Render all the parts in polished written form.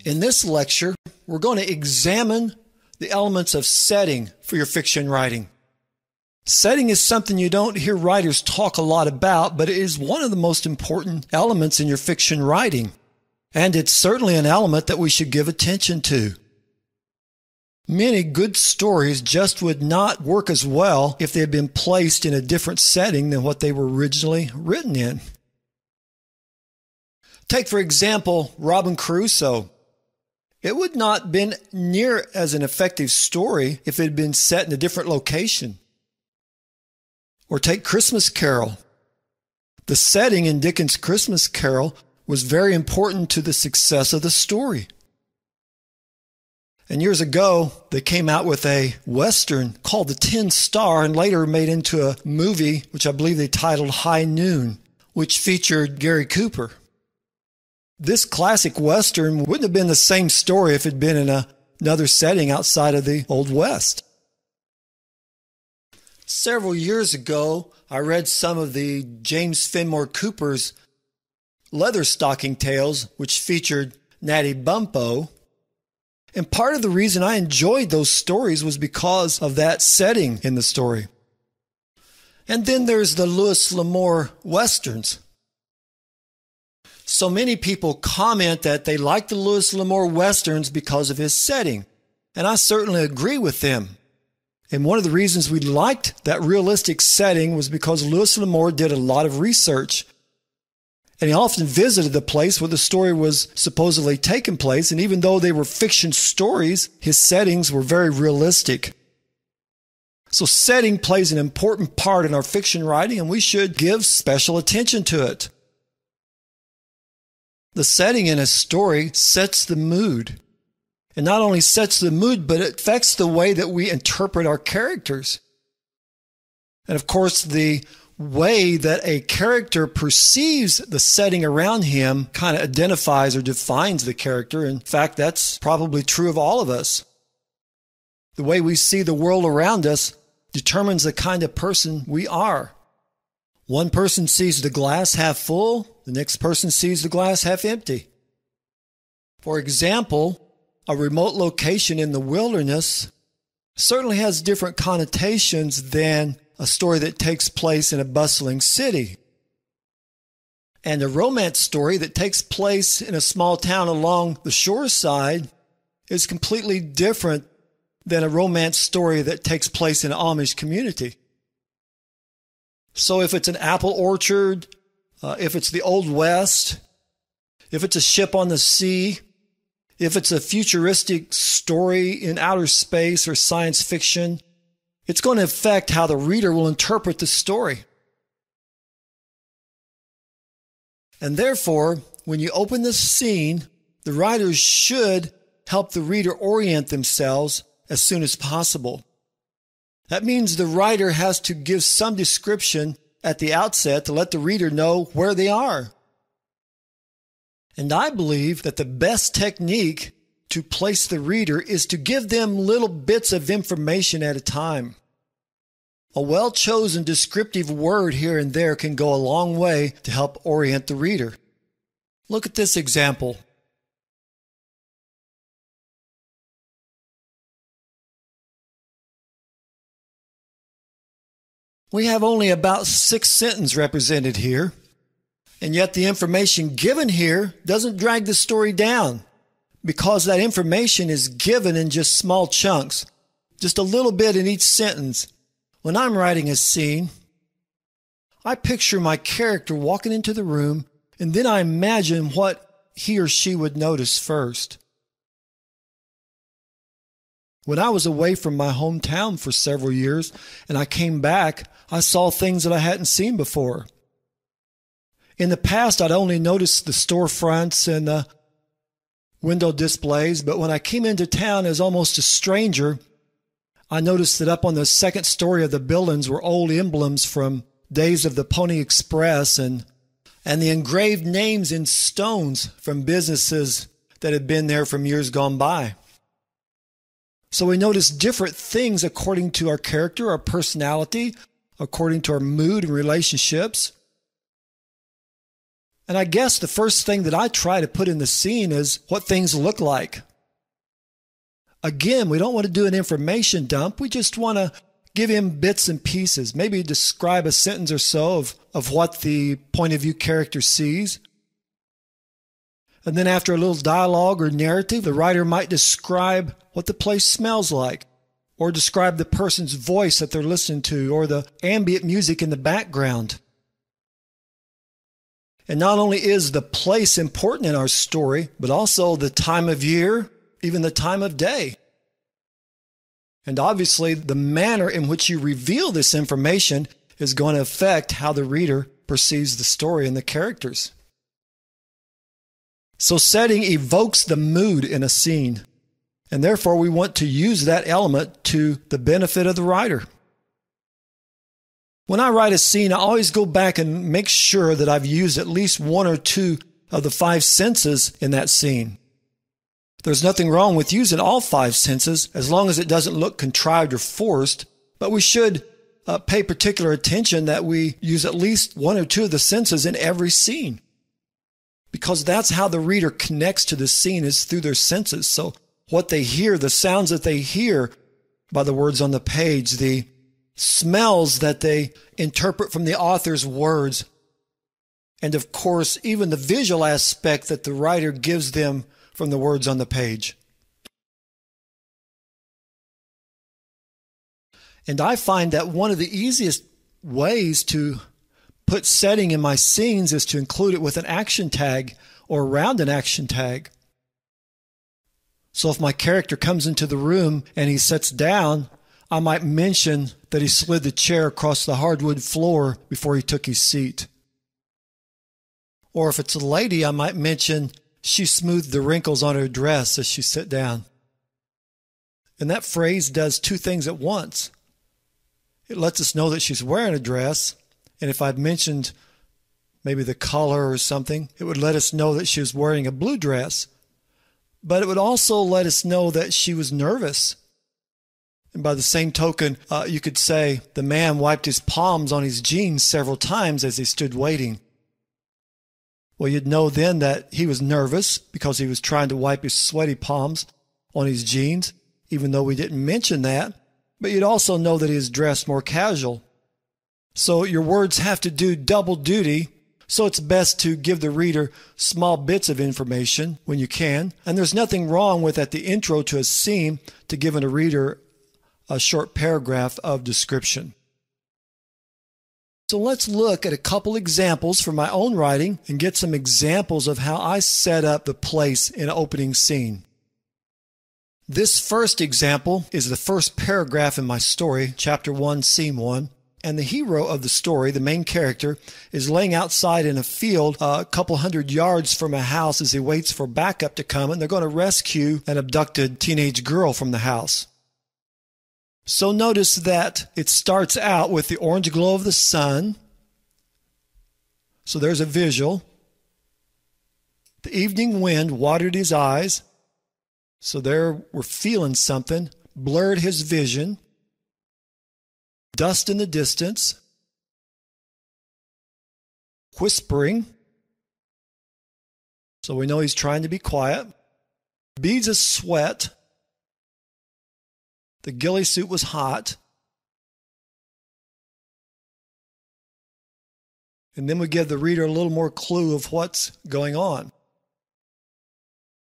In this lecture, we're going to examine the elements of setting for your fiction writing. Setting is something you don't hear writers talk a lot about, but it is one of the most important elements in your fiction writing. And it's certainly an element that we should give attention to. Many good stories just would not work as well if they had been placed in a different setting than what they were originally written in. Take, for example, Robinson Crusoe. It would not have been near as an effective story if it had been set in a different location. Or take Christmas Carol. The setting in Dickens' Christmas Carol was very important to the success of the story. And years ago, they came out with a Western called The Tin Star and later made into a movie, which I believe they titled High Noon, which featured Gary Cooper. This classic Western wouldn't have been the same story if it had been in another setting outside of the Old West. Several years ago, I read some of the James Fenimore Cooper's Leatherstocking Tales, which featured Natty Bumppo. And part of the reason I enjoyed those stories was because of that setting in the story. And then there's the Louis L'Amour Westerns. So many people comment that they like the Louis L'Amour Westerns because of his setting. And I certainly agree with them. And one of the reasons we liked that realistic setting was because Louis L'Amour did a lot of research. And he often visited the place where the story was supposedly taking place. And even though they were fiction stories, his settings were very realistic. So setting plays an important part in our fiction writing, and we should give special attention to it. The setting in a story sets the mood. And not only sets the mood, but it affects the way that we interpret our characters. And of course, the way that a character perceives the setting around him kind of identifies or defines the character. In fact, that's probably true of all of us. The way we see the world around us determines the kind of person we are. One person sees the glass half full, the next person sees the glass half empty. For example, a remote location in the wilderness certainly has different connotations than a story that takes place in a bustling city. And a romance story that takes place in a small town along the shore side is completely different than a romance story that takes place in an Amish community. So if it's an apple orchard, if it's the Old West, if it's a ship on the sea, if it's a futuristic story in outer space or science fiction, it's going to affect how the reader will interpret the story. And therefore, when you open the scene, the writers should help the reader orient themselves as soon as possible. That means the writer has to give some description at the outset to let the reader know where they are. And I believe that the best technique to place the reader is to give them little bits of information at a time. A well-chosen descriptive word here and there can go a long way to help orient the reader. Look at this example. We have only about 6 sentences represented here, and yet the information given here doesn't drag the story down because that information is given in just small chunks, just a little bit in each sentence. When I'm writing a scene, I picture my character walking into the room, and then I imagine what he or she would notice first. When I was away from my hometown for several years and I came back, I saw things that I hadn't seen before. In the past, I'd only noticed the storefronts and the window displays, but when I came into town as almost a stranger, I noticed that up on the second story of the buildings were old emblems from days of the Pony Express and the engraved names in stones from businesses that had been there from years gone by. So we notice different things according to our character, our personality, according to our mood and relationships. And I guess the first thing that I try to put in the scene is what things look like. Again, we don't want to do an information dump. We just want to give him bits and pieces. Maybe describe a sentence or so of what the point of view character sees. And then after a little dialogue or narrative, the writer might describe what the place smells like, or describe the person's voice that they're listening to, or the ambient music in the background. And not only is the place important in our story, but also the time of year, even the time of day. And obviously, the manner in which you reveal this information is going to affect how the reader perceives the story and the characters. So setting evokes the mood in a scene, and therefore we want to use that element to the benefit of the writer. When I write a scene, I always go back and make sure that I've used at least one or two of the 5 senses in that scene. There's nothing wrong with using all 5 senses as long as it doesn't look contrived or forced, but we should pay particular attention that we use at least one or two of the senses in every scene, because that's how the reader connects to the scene, is through their senses. So what they hear, the sounds that they hear by the words on the page, the smells that they interpret from the author's words, and of course, even the visual aspect that the writer gives them from the words on the page. And I find that one of the easiest ways to put setting in my scenes is to include it with an action tag or around an action tag. So if my character comes into the room and he sits down, I might mention that he slid the chair across the hardwood floor before he took his seat. Or if it's a lady, I might mention she smoothed the wrinkles on her dress as she sat down. And that phrase does 2 things at once. It lets us know that she's wearing a dress, and if I'd mentioned maybe the color or something, it would let us know that she was wearing a blue dress. But it would also let us know that she was nervous. And by the same token, you could say the man wiped his palms on his jeans several times as he stood waiting. Well, you'd know then that he was nervous because he was trying to wipe his sweaty palms on his jeans, even though we didn't mention that. But you'd also know that he is dressed more casual. So your words have to do double duty. So it's best to give the reader small bits of information when you can. And there's nothing wrong with, at the intro to a scene, to give a reader a short paragraph of description. So let's look at a couple examples from my own writing and get some examples of how I set up the place in an opening scene. This first example is the first paragraph in my story, chapter 1, scene 1. And the hero of the story, the main character, is laying outside in a field a couple hundred yards from a house as he waits for backup to come, and they're going to rescue an abducted teenage girl from the house. So notice that it starts out with the orange glow of the sun. So there's a visual. The evening wind watered his eyes. So there we're feeling something. Blurred his vision. Dust in the distance. Whispering. So we know he's trying to be quiet. Beads of sweat. The ghillie suit was hot. And then we give the reader a little more clue of what's going on.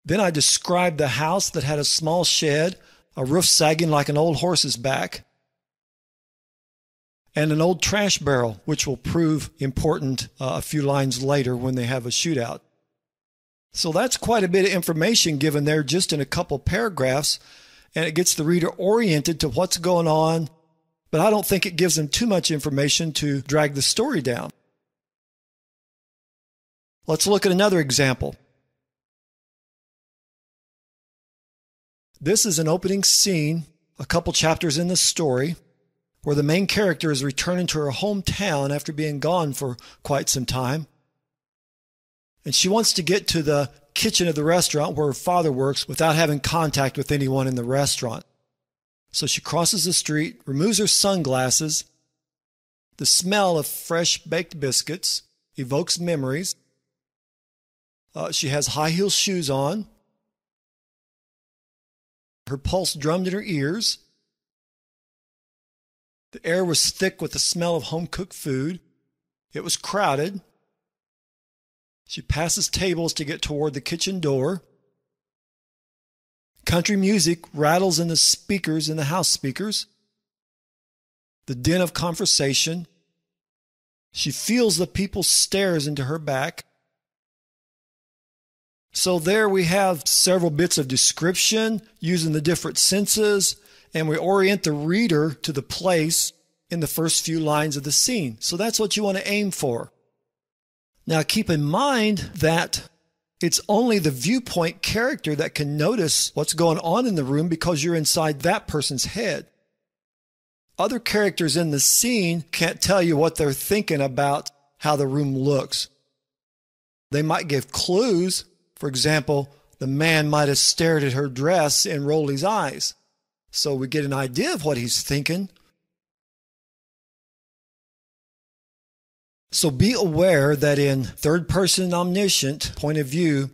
Then I described the house that had a small shed, a roof sagging like an old horse's back, and an old trash barrel, which will prove important a few lines later when they have a shootout. So that's quite a bit of information given there just in a couple paragraphs, and it gets the reader oriented to what's going on, but I don't think it gives them too much information to drag the story down. Let's look at another example. This is an opening scene, a couple chapters in the story, where the main character is returning to her hometown after being gone for quite some time. And she wants to get to the kitchen of the restaurant where her father works without having contact with anyone in the restaurant. So she crosses the street, removes her sunglasses. The smell of fresh baked biscuits evokes memories. She has high heel shoes on. Her pulse drummed in her ears. The air was thick with the smell of home-cooked food. It was crowded. She passes tables to get toward the kitchen door. Country music rattles in the speakers, in the house speakers. The din of conversation. She feels the people's stares into her back. So there we have several bits of description using the different senses, and we orient the reader to the place in the first few lines of the scene. So that's what you want to aim for. Now keep in mind that it's only the viewpoint character that can notice what's going on in the room because you're inside that person's head. Other characters in the scene can't tell you what they're thinking about how the room looks. They might give clues. For example, the man might have stared at her dress and rolled his eyes. So we get an idea of what he's thinking. So be aware that in third-person omniscient point of view,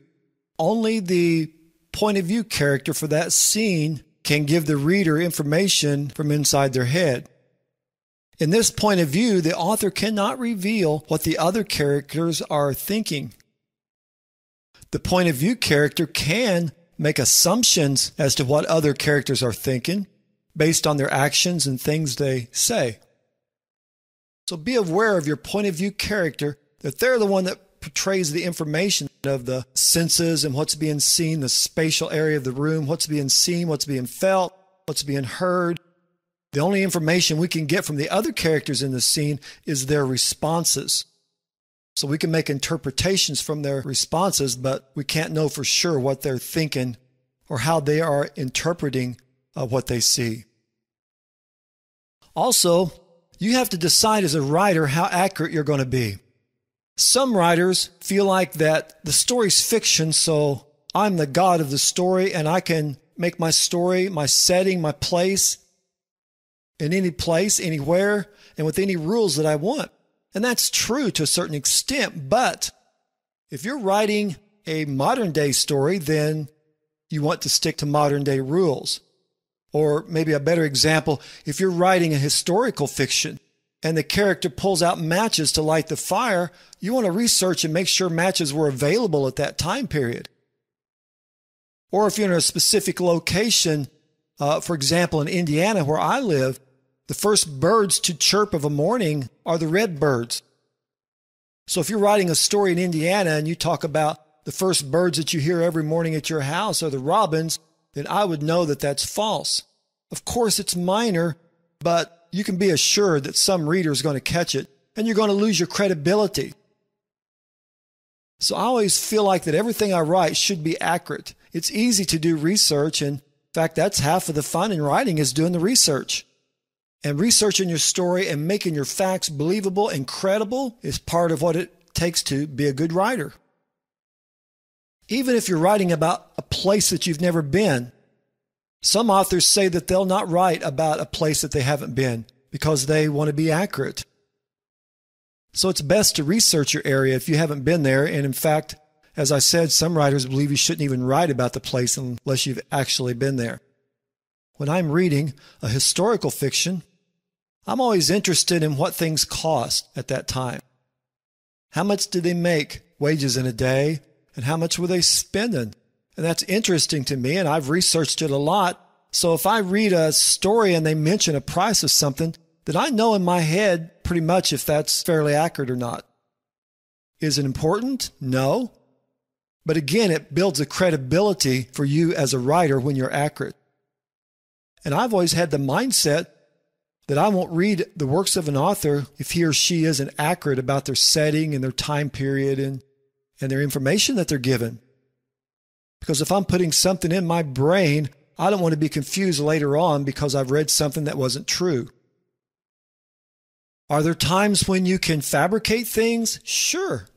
only the point of view character for that scene can give the reader information from inside their head. In this point of view, the author cannot reveal what the other characters are thinking. The point of view character can make assumptions as to what other characters are thinking based on their actions and things they say. So be aware of your point of view character, that they're the one that portrays the information of the senses and what's being seen, the spatial area of the room, what's being seen, what's being felt, what's being heard. The only information we can get from the other characters in the scene is their responses. So we can make interpretations from their responses, but we can't know for sure what they're thinking or how they are interpreting what they see. Also, you have to decide as a writer how accurate you're going to be. Some writers feel like that the story's fiction, so I'm the god of the story and I can make my story, my setting, my place, in any place, anywhere, and with any rules that I want. And that's true to a certain extent, but if you're writing a modern day story, then you want to stick to modern day rules. Or maybe a better example, if you're writing a historical fiction and the character pulls out matches to light the fire, you want to research and make sure matches were available at that time period. Or if you're in a specific location, for example, in Indiana where I live, the first birds to chirp of a morning are the red birds. So if you're writing a story in Indiana and you talk about the first birds that you hear every morning at your house are the robins, then I would know that that's false. Of course, it's minor, but you can be assured that some reader is going to catch it, and you're going to lose your credibility. So I always feel like that everything I write should be accurate. It's easy to do research, and in fact, that's half of the fun in writing is doing the research. And researching your story and making your facts believable and credible is part of what it takes to be a good writer. Even if you're writing about a place that you've never been, some authors say that they'll not write about a place that they haven't been because they want to be accurate. So it's best to research your area if you haven't been there. And in fact, as I said, some writers believe you shouldn't even write about the place unless you've actually been there. When I'm reading a historical fiction, I'm always interested in what things cost at that time. How much did they make wages in a day, and how much were they spending? And that's interesting to me, and I've researched it a lot. So if I read a story and they mention a price of something, then I know in my head pretty much if that's fairly accurate or not. Is it important? No. But again, it builds a credibility for you as a writer when you're accurate. And I've always had the mindset that I won't read the works of an author if he or she isn't accurate about their setting and their time period and their information that they're given. Because if I'm putting something in my brain, I don't want to be confused later on because I've read something that wasn't true. Are there times when you can fabricate things? Sure.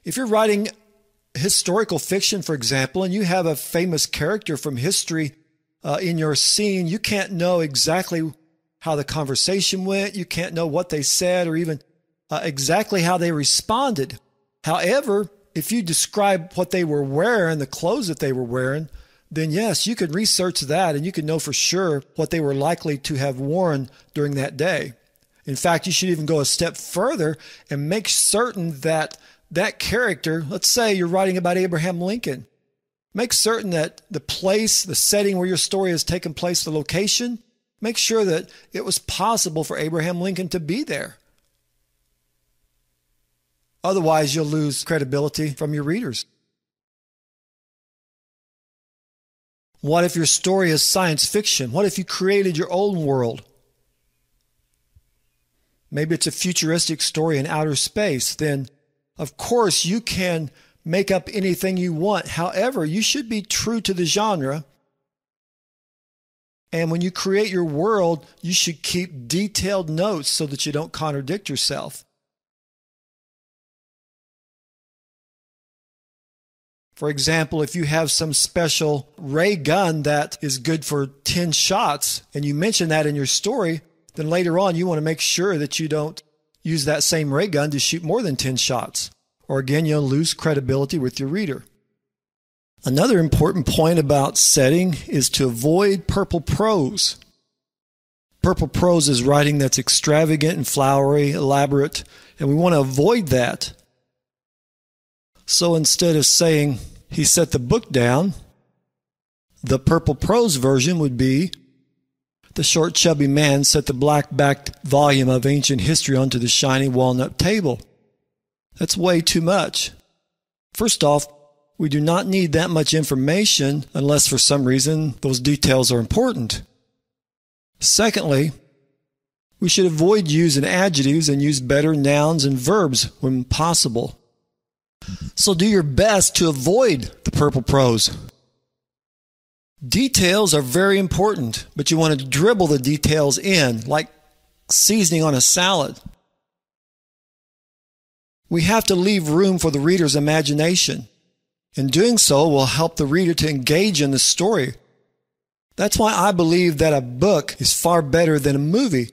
If you're writing historical fiction, for example, and you have a famous character from history in your scene, you can't know exactly how the conversation went. You can't know what they said or even exactly how they responded. However, if you describe what they were wearing, the clothes that they were wearing, then yes, you could research that and you could know for sure what they were likely to have worn during that day. In fact, you should even go a step further and make certain that that character, let's say you're writing about Abraham Lincoln, make certain that the place, the setting where your story has taken place, the location, make sure that it was possible for Abraham Lincoln to be there. Otherwise, you'll lose credibility from your readers. What if your story is science fiction? What if you created your own world? Maybe it's a futuristic story in outer space. Then, of course, you can make up anything you want. However, you should be true to the genre. And when you create your world, you should keep detailed notes so that you don't contradict yourself. For example, if you have some special ray gun that is good for 10 shots, and you mention that in your story, then later on you want to make sure that you don't use that same ray gun to shoot more than 10 shots. Or again, you'll lose credibility with your reader. Another important point about setting is to avoid purple prose. Purple prose is writing that's extravagant and flowery, elaborate, and we want to avoid that. So instead of saying, he set the book down, the purple prose version would be, the short chubby man set the black-backed volume of ancient history onto the shiny walnut table. That's way too much. First off, we do not need that much information unless for some reason those details are important. Secondly, we should avoid using adjectives and use better nouns and verbs when possible. So do your best to avoid the purple prose. Details are very important, but you want to dribble the details in, like seasoning on a salad. We have to leave room for the reader's imagination. And doing so will help the reader to engage in the story. That's why I believe that a book is far better than a movie,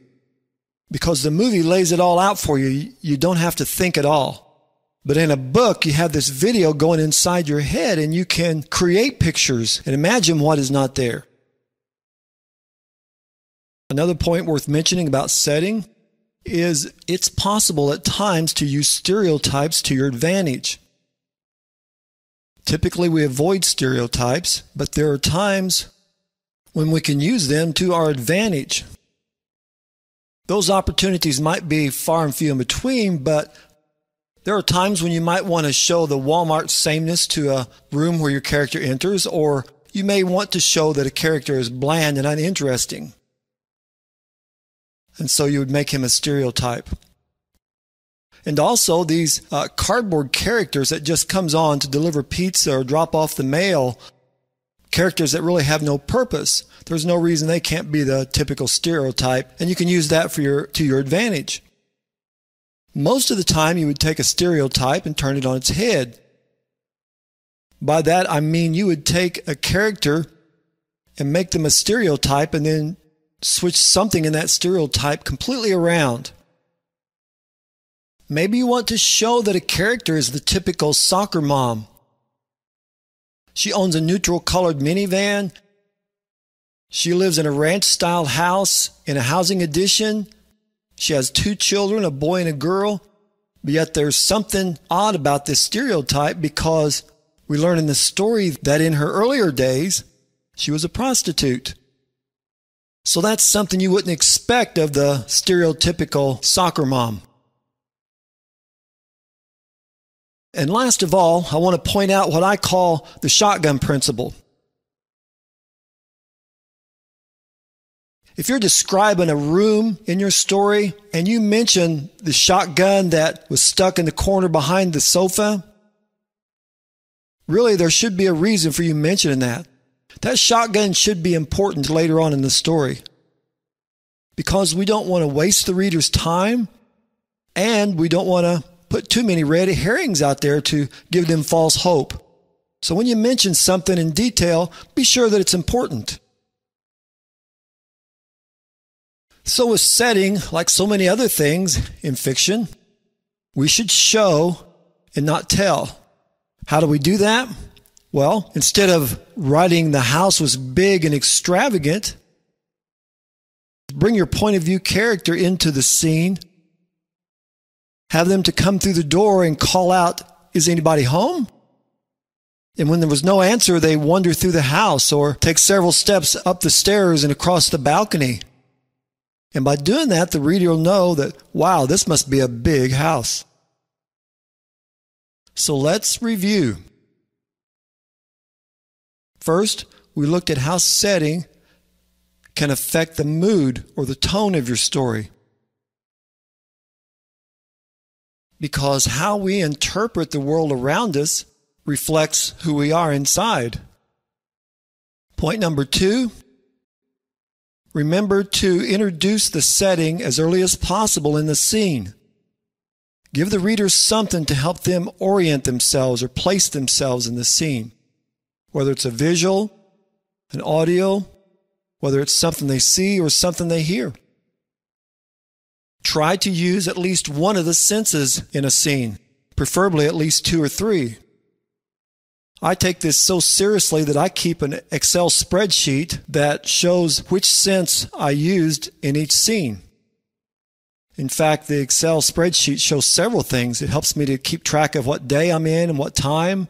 because the movie lays it all out for you. You don't have to think at all. But in a book, you have this video going inside your head and you can create pictures and imagine what is not there. Another point worth mentioning about setting is it's possible at times to use stereotypes to your advantage. Typically, we avoid stereotypes, but there are times when we can use them to our advantage. Those opportunities might be far and few in between, but there are times when you might want to show the Walmart sameness to a room where your character enters, or you may want to show that a character is bland and uninteresting. And so you would make him a stereotype. And also these cardboard characters that just comes on to deliver pizza or drop off the mail, characters that really have no purpose. There's no reason they can't be the typical stereotype, and you can use that to your advantage. Most of the time you would take a stereotype and turn it on its head. By that I mean you would take a character and make them a stereotype and then switch something in that stereotype completely around. Maybe you want to show that a character is the typical soccer mom. She owns a neutral colored minivan. She lives in a ranch-style house in a housing addition. She has 2 children, a boy and a girl. But yet there's something odd about this stereotype because we learn in the story that in her earlier days, she was a prostitute. So that's something you wouldn't expect of the stereotypical soccer mom. And last of all, I want to point out what I call the shotgun principle. If you're describing a room in your story and you mention the shotgun that was stuck in the corner behind the sofa, really there should be a reason for you mentioning that. That shotgun should be important later on in the story because we don't want to waste the reader's time and we don't want to put too many red herrings out there to give them false hope. So when you mention something in detail, be sure that it's important. So with setting, like so many other things in fiction, we should show and not tell. How do we do that? Well, instead of writing the house was big and extravagant, bring your point of view character into the scene. Have them to come through the door and call out, "Is anybody home?" And when there was no answer, they wander through the house or take several steps up the stairs and across the balcony. And by doing that, the reader will know that, wow, this must be a big house. So let's review. First, we looked at how setting can affect the mood or the tone of your story. Because how we interpret the world around us reflects who we are inside. Point number 2, remember to introduce the setting as early as possible in the scene. Give the reader something to help them orient themselves or place themselves in the scene, whether it's a visual, an audio, whether it's something they see or something they hear. Try to use at least one of the senses in a scene, preferably at least 2 or 3. I take this so seriously that I keep an Excel spreadsheet that shows which sense I used in each scene. In fact, the Excel spreadsheet shows several things. It helps me to keep track of what day I'm in and what time.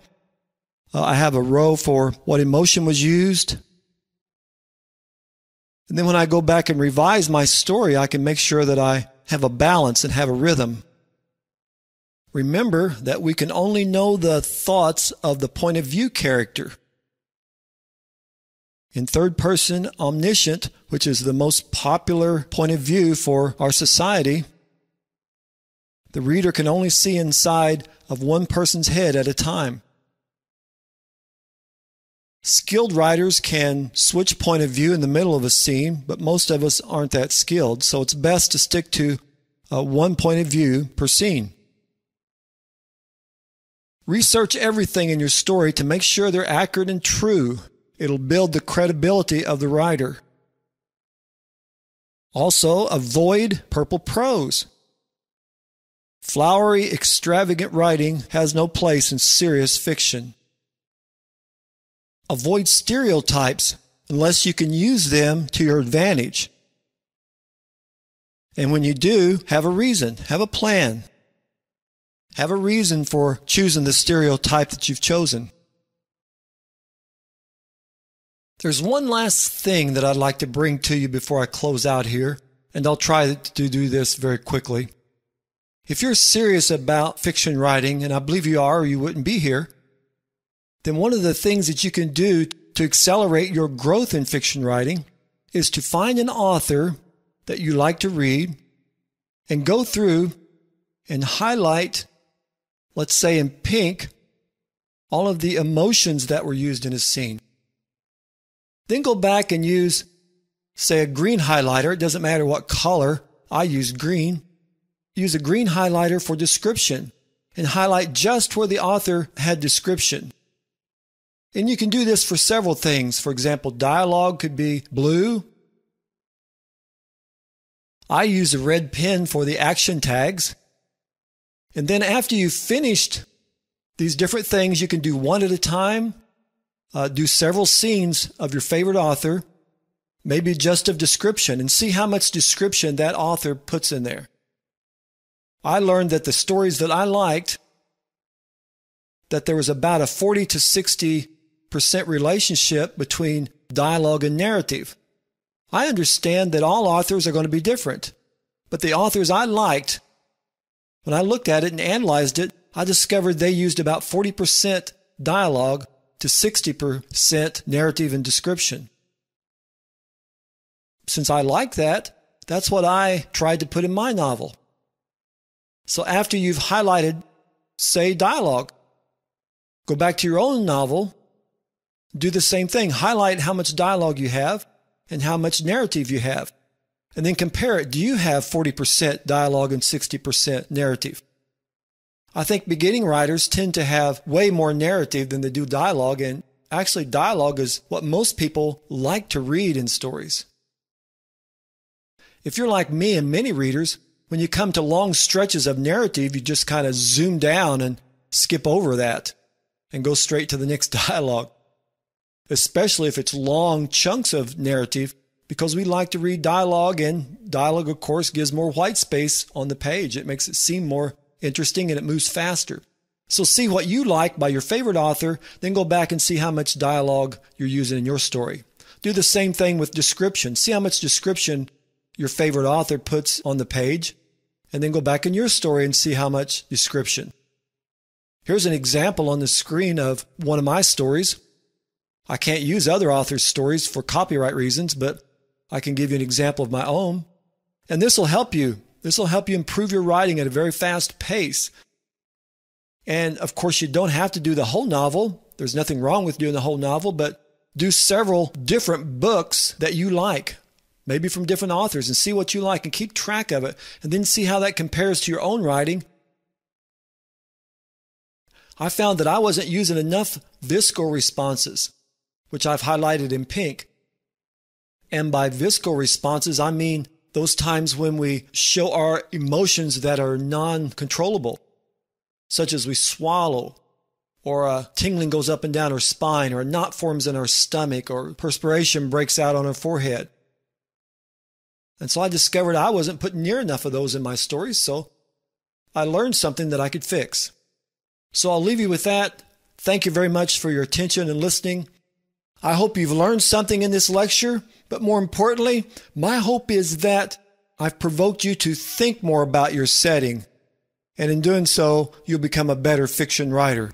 I have a row for what emotion was used. And then when I go back and revise my story, I can make sure that I have a balance and have a rhythm. Remember that we can only know the thoughts of the point of view character. In third person, omniscient, which is the most popular point of view for our society, the reader can only see inside of one person's head at a time. Skilled writers can switch point of view in the middle of a scene, but most of us aren't that skilled, so it's best to stick to one point of view per scene. Research everything in your story to make sure they're accurate and true. It'll build the credibility of the writer. Also, avoid purple prose. Flowery, extravagant writing has no place in serious fiction. Avoid stereotypes unless you can use them to your advantage. And when you do, have a reason, have a plan. Have a reason for choosing the stereotype that you've chosen. There's one last thing that I'd like to bring to you before I close out here, and I'll try to do this very quickly. If you're serious about fiction writing, and I believe you are or you wouldn't be here, then one of the things that you can do to accelerate your growth in fiction writing is to find an author that you like to read and go through and highlight, let's say in pink, all of the emotions that were used in a scene. Then go back and use, say, a green highlighter. It doesn't matter what color. I use green. Use a green highlighter for description and highlight just where the author had description. And you can do this for several things. For example, dialogue could be blue. I use a red pen for the action tags. And then after you've finished these different things, you can do one at a time. Do several scenes of your favorite author, maybe just of description, and see how much description that author puts in there. I learned that the stories that I liked, that there was about a 40 to 60% relationship between dialogue and narrative. I understand that all authors are going to be different, but the authors I liked, when I looked at it and analyzed it, I discovered they used about 40% dialogue to 60% narrative and description. Since I like that, that's what I tried to put in my novel. So after you've highlighted, say, dialogue, go back to your own novel, do the same thing. Highlight how much dialogue you have and how much narrative you have. And then compare it. Do you have 40% dialogue and 60% narrative? I think beginning writers tend to have way more narrative than they do dialogue, and actually dialogue is what most people like to read in stories. If you're like me and many readers, when you come to long stretches of narrative, you just kind of zoom down and skip over that. and go straight to the next dialogue, especially if it's long chunks of narrative, because we like to read dialogue, and dialogue, of course, gives more white space on the page. It makes it seem more interesting and it moves faster. So see what you like by your favorite author, then go back and see how much dialogue you're using in your story. Do the same thing with description. See how much description your favorite author puts on the page, and then go back in your story and see how much description. Here's an example on the screen of one of my stories. I can't use other authors' stories for copyright reasons, but I can give you an example of my own. And this will help you. This will help you improve your writing at a very fast pace. And of course, you don't have to do the whole novel. There's nothing wrong with doing the whole novel, but do several different books that you like, maybe from different authors, and see what you like and keep track of it, and then see how that compares to your own writing. I found that I wasn't using enough visceral responses, which I've highlighted in pink. And by visceral responses, I mean those times when we show our emotions that are non-controllable, such as we swallow, or a tingling goes up and down our spine, or a knot forms in our stomach, or perspiration breaks out on our forehead. And so I discovered I wasn't putting near enough of those in my stories, so I learned something that I could fix. So I'll leave you with that. Thank you very much for your attention and listening. I hope you've learned something in this lecture, but more importantly, my hope is that I've provoked you to think more about your setting, and in doing so, you'll become a better fiction writer.